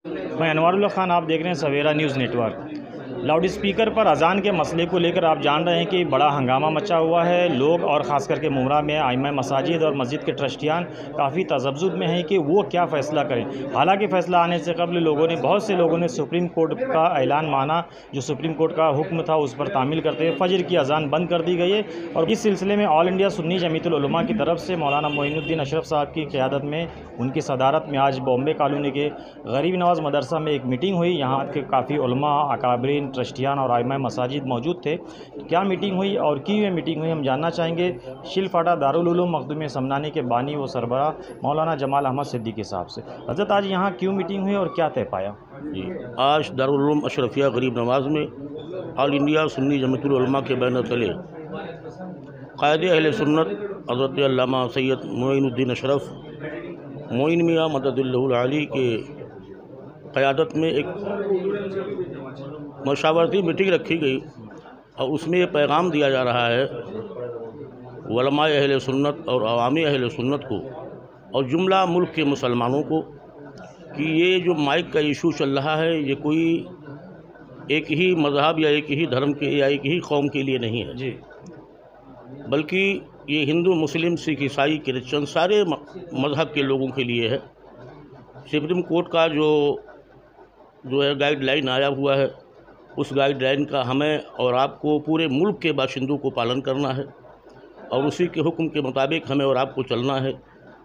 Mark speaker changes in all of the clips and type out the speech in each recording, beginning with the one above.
Speaker 1: मैं अनवारुल्लाह खान, आप देख रहे हैं सवेरा न्यूज़ नेटवर्क। लाउड स्पीकर पर अजान के मसले को लेकर आप जान रहे हैं कि बड़ा हंगामा मचा हुआ है। लोग और ख़ास करके मुमरा में आइम्मा मसाजिद और मस्जिद के ट्रस्टियान काफ़ी तज़ब्ज़ुब में हैं कि वो क्या फ़ैसला करें। हालांकि फ़ैसला आने से कबल बहुत से लोगों ने सुप्रीम कोर्ट का ऐलान माना। जो सुप्रीम कोर्ट का हुक्म था उस पर तामील करते हुए फ़जर की अजान बंद कर दी गई है। और इस सिलसिले में ऑल इंडिया सुन्नी जमीयतुल उलमा की तरफ से मौलाना मोइनुद्दीन अशरफ साहब की क़यादत में, उनकी सदारत में आज बॉम्बे कॉलोनी के गरीब नवाज़ मदरसा में एक मीटिंग हुई। यहाँ के काफ़ी उलमा, अकाबरीन, ट्रस्टियान और आइम्मा मसाजिद मौजूद थे। क्या मीटिंग हुई और की हुई मीटिंग हुई, हम जानना चाहेंगे शिलफाटा दारुल उलूम मखदूम समनानी के बानी व सरबराह मौलाना जमाल अहमद सिद्दीकी साहब से। हज़रत, आज यहाँ क्यों मीटिंग हुई और क्या तय पाया?
Speaker 2: जी, आज दारुल उलूम अशरफिया गरीब नवाज़ में ऑल इंडिया सुन्नी जमीयतुल उलमा के बैनर तले क़ायदे अहले सुन्नत हज़रत अल्लामा सैयद मोइनुद्दीन अशरफ मोइन मियाँ मददुल्लाहु अली के क़यादत में एक मशावरती मीटिंग रखी गई और उसमें ये पैगाम दिया जा रहा है उलमाए अहले सुन्नत और अवामी अहले सुन्नत को और जुमला मुल्क के मुसलमानों को कि ये जो माइक का इशू चल रहा है ये कोई एक ही मज़हब या एक ही धर्म के या एक ही कौम के लिए नहीं है जी, बल्कि ये हिंदू, मुस्लिम, सिख, ईसाई, क्रिश्चन सारे मज़हब के लोगों के लिए है। सुप्रीम कोर्ट का जो है गाइडलाइन आया हुआ है, उस गाइडलाइन का हमें और आपको पूरे मुल्क के बाशिंदों को पालन करना है और उसी के हुक्म के मुताबिक हमें और आपको चलना है।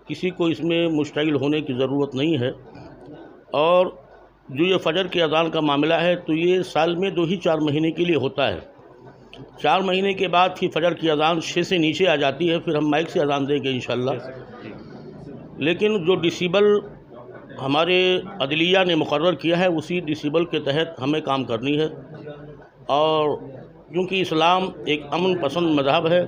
Speaker 2: किसी को इसमें मुश्तगिल होने की ज़रूरत नहीं है। और जो ये फ़जर के अज़ान का मामला है तो ये साल में 2 ही 4 महीने के लिए होता है। 4 महीने के बाद फिर फ़जर की अज़ान 6 से नीचे आ जाती है, फिर हम माइक से अज़ान देंगे इंशाअल्लाह। लेकिन जो डिसेबल हमारे अदलिया ने मुकर्रर किया है उसी डिसेबल के तहत हमें काम करनी है। और क्योंकि इस्लाम एक अमन पसंद मज़हब है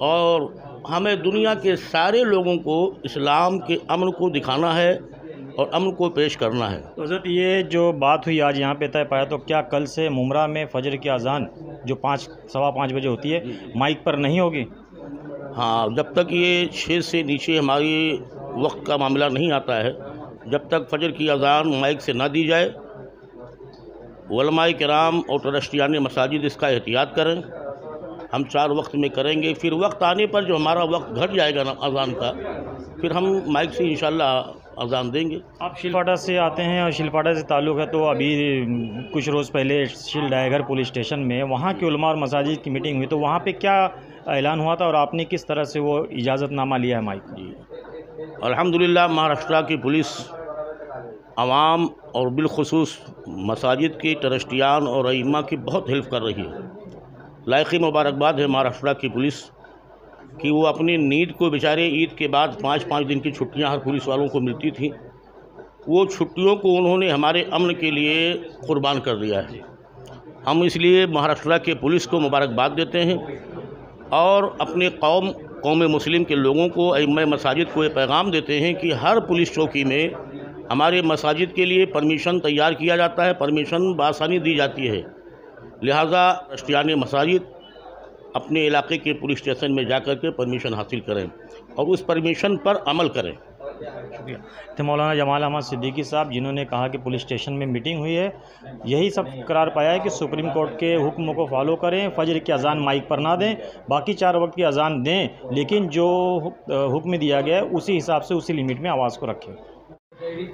Speaker 2: और हमें दुनिया के सारे लोगों को इस्लाम के अमन को दिखाना है और अमन को पेश करना है।
Speaker 1: तो हज़रत, ये जो बात हुई आज यहाँ पे तय पाया, तो क्या कल से मुमरा में फ़जर की अज़ान जो 5, सवा 5 बजे होती है माइक पर नहीं होगी?
Speaker 2: हाँ, जब तक ये 6 से नीचे हमारी वक्त का मामला नहीं आता है, जब तक फ़जर की अज़ान माइक से ना दी जाए, उलमाए किराम और ट्रस्टियान मसाजिद इसका एहतियात करें। हम 4 वक्त में करेंगे, फिर वक्त आने पर जो हमारा वक्त घट जाएगा ना अज़ान का, फिर हम माइक से इंशाअल्लाह अज़ान देंगे।
Speaker 1: आप शिलफाटा से आते हैं और शिलफाटा से ताल्लुक़ है, तो अभी कुछ रोज़ पहले शिल डायगर पुलिस स्टेशन में वहाँ के उलमा और मसाजिद की मीटिंग हुई, तो वहाँ पे क्या ऐलान हुआ था और आपने किस तरह से वो इजाज़तनामा लिया है माइक?
Speaker 2: जी, अल्हम्दुलिल्लाह महाराष्ट्र की पुलिस आवाम और बिलखुसूस मसाजिद की ट्रस्टियान और अइम्मा की बहुत हेल्प कर रही है। लायक़ी मुबारकबाद है महाराष्ट्र की पुलिस कि वो अपनी नींद को, बेचारे ईद के बाद 5-5 दिन की छुट्टियां हर पुलिस वालों को मिलती थी, वो छुट्टियों को उन्होंने हमारे अमन के लिए कुर्बान कर दिया है। हम इसलिए महाराष्ट्र के पुलिस को मुबारकबाद देते हैं और अपने कौम मुस्लिम के लोगों को, अइम्मा मसाजिद को ये पैगाम देते हैं कि हर पुलिस चौकी में हमारे मसाजिद के लिए परमिशन तैयार किया जाता है, परमिशन बआसानी दी जाती है। लिहाजा ट्रस्टियान मसाजिद अपने इलाके के पुलिस स्टेशन में जाकर के परमिशन हासिल करें और उस परमिशन पर अमल करें।
Speaker 1: शुक्रिया। तो मौलाना जमाल अहमद सिद्दीकी साहब, जिन्होंने कहा कि पुलिस स्टेशन में मीटिंग हुई है, यही सब करार पाया है कि सुप्रीम कोर्ट के हुक्म को फॉलो करें, फ़जर की अज़ान माइक पर ना दें, बाकी 4 वक्त की अज़ान दें, लेकिन जो हुक्म दिया गया है उसी हिसाब से, उसी लिमिट में आवाज़ को रखें।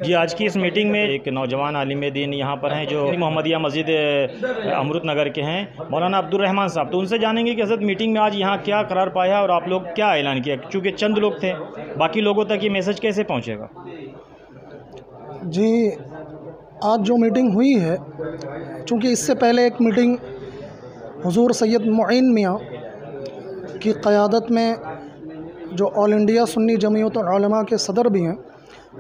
Speaker 1: जी, आज की इस मीटिंग में एक नौजवान आलिम दीन यहाँ पर हैं जो मोहम्मदिया मस्जिद अमृत नगर के हैं, मौलाना अब्दुल रहमान साहब। तो उनसे जानेंगे कि हज़रत मीटिंग में आज यहाँ क्या करार पाया और आप लोग क्या ऐलान किया, चूँकि चंद लोग थे, बाकी लोगों तक ये मैसेज कैसे पहुँचेगा?
Speaker 3: जी, आज जो मीटिंग हुई है, चूँकि इससे पहले एक मीटिंग हुज़ूर सैयद मोइन मियाँ की क़यादत में, जो ऑल इंडिया सुन्नी जमीयतुल उलमा के सदर भी हैं,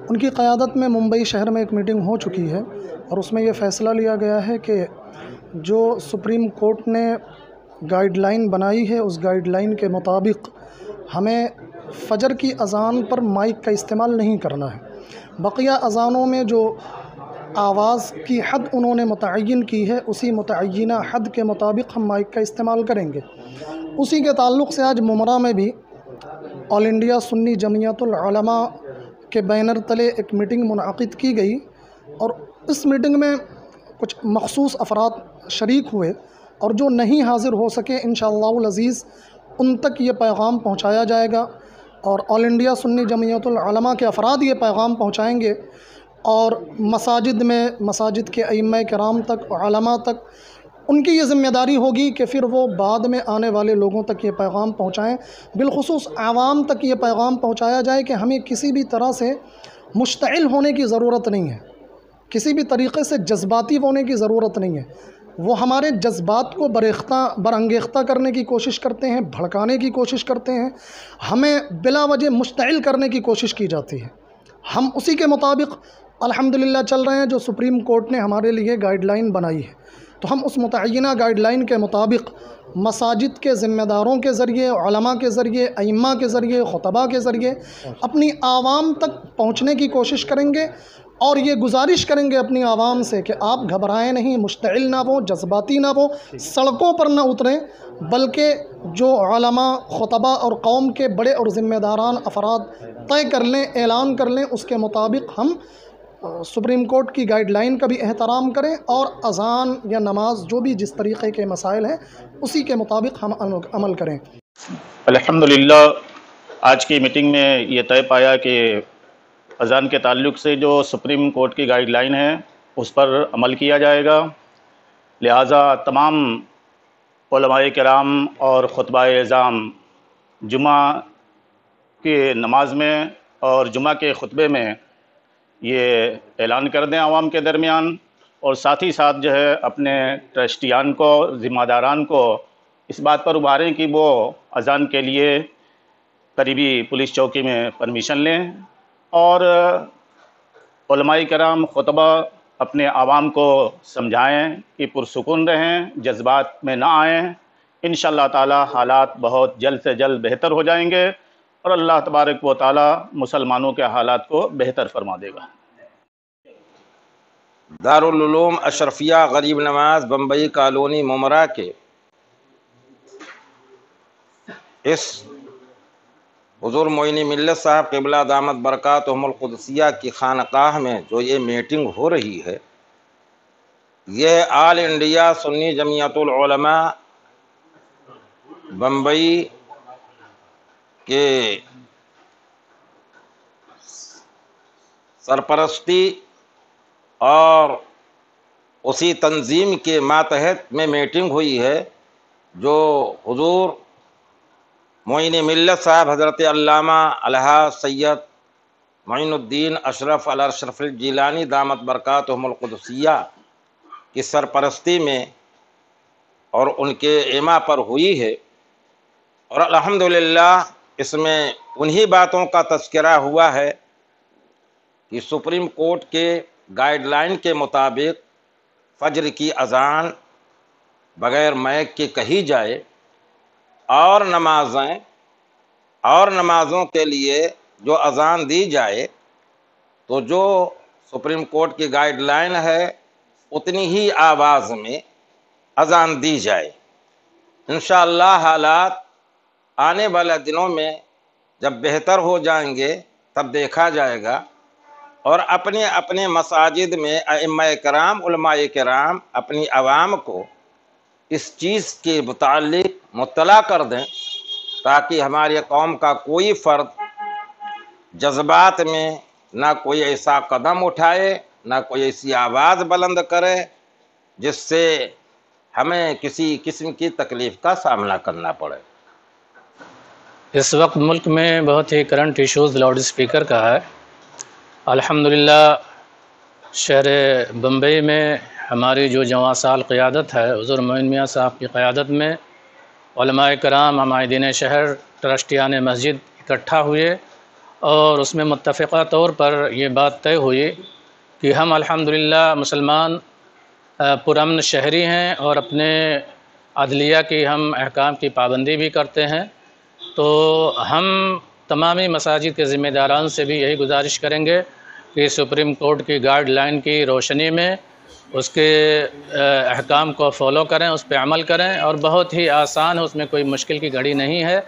Speaker 3: उनकी क़यादत में मुंबई शहर में एक मीटिंग हो चुकी है और उसमें ये फ़ैसला लिया गया है कि जो सुप्रीम कोर्ट ने गाइडलाइन बनाई है उस गाइडलाइन के मुताबिक हमें फ़जर की अज़ान पर माइक का इस्तेमाल नहीं करना है। बक़िया अज़ानों में जो आवाज़ की हद उन्होंने मुतय्यन की है, उसी मुतय्यना हद के मुताबिक हम माइक का इस्तेमाल करेंगे। उसी के ताल्लुक़ से आज मुमरा में भी ऑल इंडिया सुन्नी जमीयतुल उलमा के बैनर तले एक मीटिंग मुनअक़िद की गई اور اس میٹنگ میں کچھ مخصوص افراد شریک ہوئے اور جو نہیں حاضر ہو سکے انشاءاللہ العزیز ان تک یہ پیغام پہنچایا جائے گا، اور آل انڈیا سنی جمعیت العلماء کے افراد یہ پیغام پہنچائیں گے، اور مساجد میں مساجد کے ائمہ کرام تک، علماء تک ان کی یہ ذمہ داری ہوگی کہ پھر وہ بعد میں آنے والے لوگوں تک یہ پیغام پہنچائیں، بالخصوص عوام تک یہ پیغام پہنچایا جائے کہ ہمیں کسی بھی طرح سے مشتعل ہونے کی ضرورت نہیں ہے، کسی بھی طریقے سے جذباتی ہونے کی ضرورت نہیں ہے۔ وہ ہمارے جذبات کو برانگیختہ کرنے کی کوشش کرتے ہیں، بھڑکانے کی کوشش کرتے ہیں، ہمیں بلا وجہ مشتعل کرنے کی کوشش کی جاتی ہے۔ ہم اسی کے مطابق الحمدللہ چل رہے ہیں جو سپریم کورٹ نے ہمارے لیے گائیڈ لائن بنائی ہے، تو ہم اس متعینہ گائیڈ لائن کے مطابق مساجد کے ذمہ داروں کے ذریعے، علماء کے ذریعے، ائمہ کے ذریعے، خطباء کے ذریعے اپنی عوام تک پہنچنے کی کوشش کریں گے، اور یہ گزارش کریں گے اپنی عوام سے کہ آپ گھبرائیں نہیں، مشتعل نہ ہوں، جذباتی نہ ہوں، سڑکوں پر نہ اتریں، بلکہ جو علماء، خطباء اور قوم کے بڑے اور ذمہ داران افراد طے کر لیں، اعلان کر لیں، اس کے مطابق ہم سپریم کورٹ کی گائیڈ لائن کا بھی احترام کریں، اور اذان یا نماز جو بھی جس طریقے کے مسائل ہیں اسی کے مطابق ہم عمل کریں۔
Speaker 4: الحمدللہ آج کی میٹنگ میں یہ طے پایا کہ اذان کے تعلق سے جو سپریم کورٹ کی گائیڈ لائن ہے اس پر عمل کیا جائے گا، لہٰذا تمام علماء کرام اور خطبہ اعظام جمعہ کی نماز میں اور جمعہ کے خطبے میں یہ اعلان کر دیں عوام کے درمیان، اور ساتھ ہی ساتھ جو ہے اپنے ٹرسٹیان کو، ذمہ داران کو اس بات پر ابھاریں کہ وہ اذان کے لیے قریبی پولیس چوکی میں پرمیشن لیں، اور علماء کرام، خطبہ اپنے عوام کو سمجھائیں کہ پرسکون رہیں، جذبات میں نہ آئیں۔ انشاءاللہ تعالی حالات بہت جلد سے جلد بہتر ہو جائیں گے، اور اللہ تبارک و تعالی مسلمانوں کے حالات کو بہتر فرما دے گا۔
Speaker 5: دارالعلوم اشرفیہ غریب نواز بمبئی کالونی ممرا کے اس حضور معین ملت صاحب قبلہ دامت برکاتہم القدسیہ کی خانقاہ میں جو یہ میٹنگ ہو رہی ہے، یہ آل انڈیا سنی جمعیت العلماء بمبئی کے سرپرستی اور اسی تنظیم کے ماتحت میں میٹنگ ہوئی ہے، جو حضور معین ملت صاحب حضرت علامہ الحاج سید معین الدین اشرف الاشرف الجیلانی دامت برکاتہم القدسیہ کی سرپرستی میں اور ان کے ایما پر ہوئی ہے، اور الحمدللہ اس میں انہی باتوں کا تذکرہ ہوا ہے کہ سپریم کورٹ کے گائیڈ لائن کے مطابق فجر کی اذان بغیر مائک کے کہی جائے، اور نمازوں کے لیے جو اذان دی جائے تو جو سپریم کورٹ کی گائیڈ لائن ہے اتنی ہی آواز میں اذان دی جائے۔ انشاءاللہ حالات آنے والے دنوں میں جب بہتر ہو جائیں گے تب دیکھا جائے گا، اور اپنے اپنے مساجد میں ائمہ کرام، علماء کرام اپنی عوام کو اس چیز کے متعلق مطلع کر دیں، تاکہ ہماری قوم کا کوئی فرد جذبات میں نہ کوئی ایسا قدم اٹھائے، نہ کوئی ایسی آواز بلند کرے جس سے ہمیں کسی قسم کی تکلیف کا سامنا کرنا پڑے۔
Speaker 6: اس وقت ملک میں بہت ہی کرنٹ ایشوز لاؤڈ اسپیکر کا ہے۔ الحمدللہ شہر بمبئی میں ہماری جو جواں سال قیادت ہے حضور معین میاں صاحب کی قیادت میں علماء کرام، عمائدین شہر، ٹرسٹیان مسجد اکٹھا ہوئے، اور اس میں متفقہ طور پر یہ بات طے ہوئی کہ ہم الحمدللہ مسلمان پرامن شہری ہیں، اور اپنے عدلیہ کی ہم احکام کی پابندی بھی کرتے ہیں، تو ہم تمامی مساجد کے ذمہ داران سے بھی یہی گزارش کریں گے کہ سپریم کورٹ کی گائیڈ لائن کی روشنی میں اس کے احکام کو فالو کریں، اس پہ عمل کریں، اور بہت ہی آسان ہے، اس میں کوئی مشکل کی گھڑی نہیں ہے۔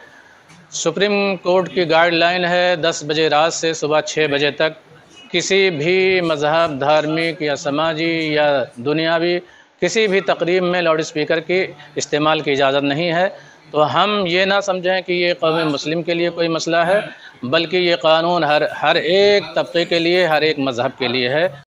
Speaker 6: سپریم کورٹ کی گائیڈ لائن ہے 10 بجے رات سے صبح 6 بجے تک کسی بھی مذہب، دھارمک یا سماجی یا دنیاوی کسی بھی تقریب میں لاؤڈ اسپیکر کی استعمال کی اجازت نہیں ہے۔ تو ہم یہ نہ سمجھیں کہ یہ قوم مسلم کے لیے کوئی مسئلہ ہے، بلکہ یہ قانون ہر ایک طبقے کے لیے، ہر ایک مذہب کے لیے ہے۔